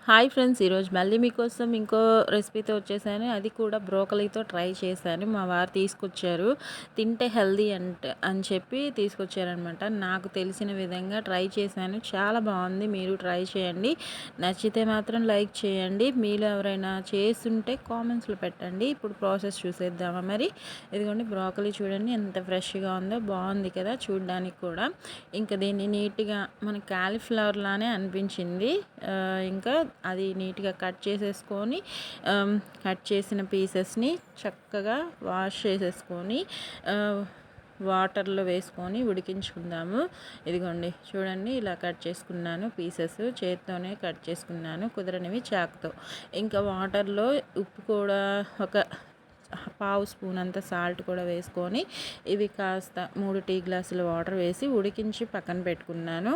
Hi friends, ఈరోజు మళ్ళీ మీకోసం ఇంకో రెసిపీతో వచ్చేసాను. అది కూడా బ్రోకలీతో ట్రై చేశాను. మా వారు తీసుకొచ్చారు. తింటే హెల్దీ అని చెప్పి తీసుకొచ్చారనమాట. నాకు తెలిసిన విధంగా ట్రై చేశాను. చాలా బాగుంది. మీరు ట్రై చేయండి. నచ్చితే మాత్రం లైక్ చేయండి. మీలో ఎవరైనా చేస్తుంటే కామెంట్స్లో పెట్టండి. ఇప్పుడు ప్రాసెస్ చూసేద్దామా మరి. ఇదిగోండి బ్రోకలీ చూడండి ఎంత ఫ్రెష్గా ఉందో. బాగుంది కదా చూడడానికి కూడా. ఇంకా దీన్ని నీట్గా మన క్యాలీఫ్లవర్ లానే అనిపించింది. ఇంకా అది నీట్గా కట్ చేసేసుకొని కట్ చేసిన పీసెస్ని చక్కగా వాష్ చేసేసుకొని వాటర్లో వేసుకొని ఉడికించుకుందాము. ఇదిగోండి చూడండి ఇలా కట్ చేసుకున్నాను. పీసెస్ చేత్తోనే కట్ చేసుకున్నాను, కుదరనివి చాకుతో. ఇంకా వాటర్లో ఉప్పు కూడా ఒక పావు స్పూన్ అంత సాల్ట్ కూడా వేసుకొని ఇవి కాస్త 3 టీ గ్లాసుల వాటర్ వేసి ఉడికించి పక్కన పెట్టుకున్నాను.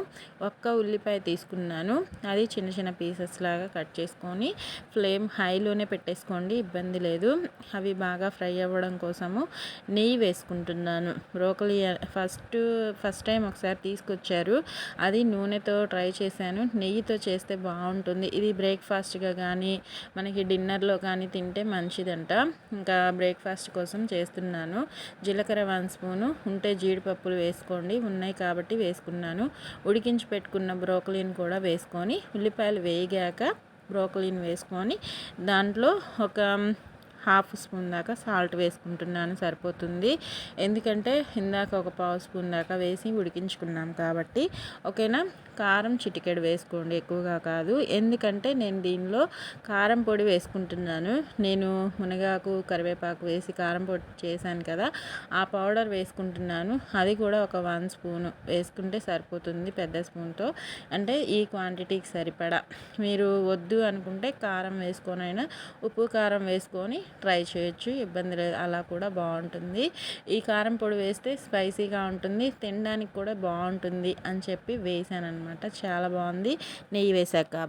ఒక్క ఉల్లిపాయ తీసుకున్నాను. అది చిన్న చిన్న పీసెస్ లాగా కట్ చేసుకొని ఫ్లేమ్ హైలోనే పెట్టేసుకోండి, ఇబ్బంది లేదు. అవి బాగా ఫ్రై అవ్వడం కోసము నెయ్యి వేసుకుంటున్నాను. బ్రోకలీ ఫస్ట్ టైం ఒకసారి తీసుకొచ్చారు. అది నూనెతో ట్రై చేశాను. నెయ్యితో చేస్తే బాగుంటుంది. ఇది బ్రేక్ఫాస్ట్గా కానీ మనకి డిన్నర్లో కానీ తింటే మంచిదంట. ఇంకా బ్రేక్ఫాస్ట్ కోసం చేస్తున్నాను. జీలకర్ర 1 స్పూను, ఉంటే జీడిపప్పులు వేసుకోండి. ఉన్నాయి కాబట్టి వేసుకున్నాను. ఉడికించి పెట్టుకున్న బ్రోకలీని కూడా వేసుకొని ఉల్లిపాయలు వేగాక బ్రోకలీని వేసుకొని దాంట్లో ఒక 1/2 స్పూన్ దాకా సాల్ట్ వేసుకుంటున్నాను, సరిపోతుంది. ఎందుకంటే ఇందాక ఒక పావు స్పూన్ దాకా వేసి ఉడికించుకున్నాం కాబట్టి. ఓకేనా. కారం చిటికెడు వేసుకోండి, ఎక్కువగా కాదు. ఎందుకంటే నేను దీనిలో కారం పొడి వేసుకుంటున్నాను. నేను మునగాకు కరివేపాకు వేసి కారం పొడి చేశాను కదా, ఆ పౌడర్ వేసుకుంటున్నాను. అది కూడా ఒక 1 స్పూను వేసుకుంటే సరిపోతుంది, పెద్ద స్పూన్తో. అంటే ఈ క్వాంటిటీకి సరిపడా. మీరు వద్దు అనుకుంటే కారం వేసుకొనైనా ఉప్పు కారం వేసుకొని ట్రై చేయొచ్చు, ఇబ్బంది లేదు. అలా కూడా బాగుంటుంది. ఈ కారం పొడి వేస్తే స్పైసీగా ఉంటుంది, తినడానికి కూడా బాగుంటుంది అని చెప్పి వేసాను అనమాట. చాలా బాగుంది నెయ్యి వేసాక కాబట్టి.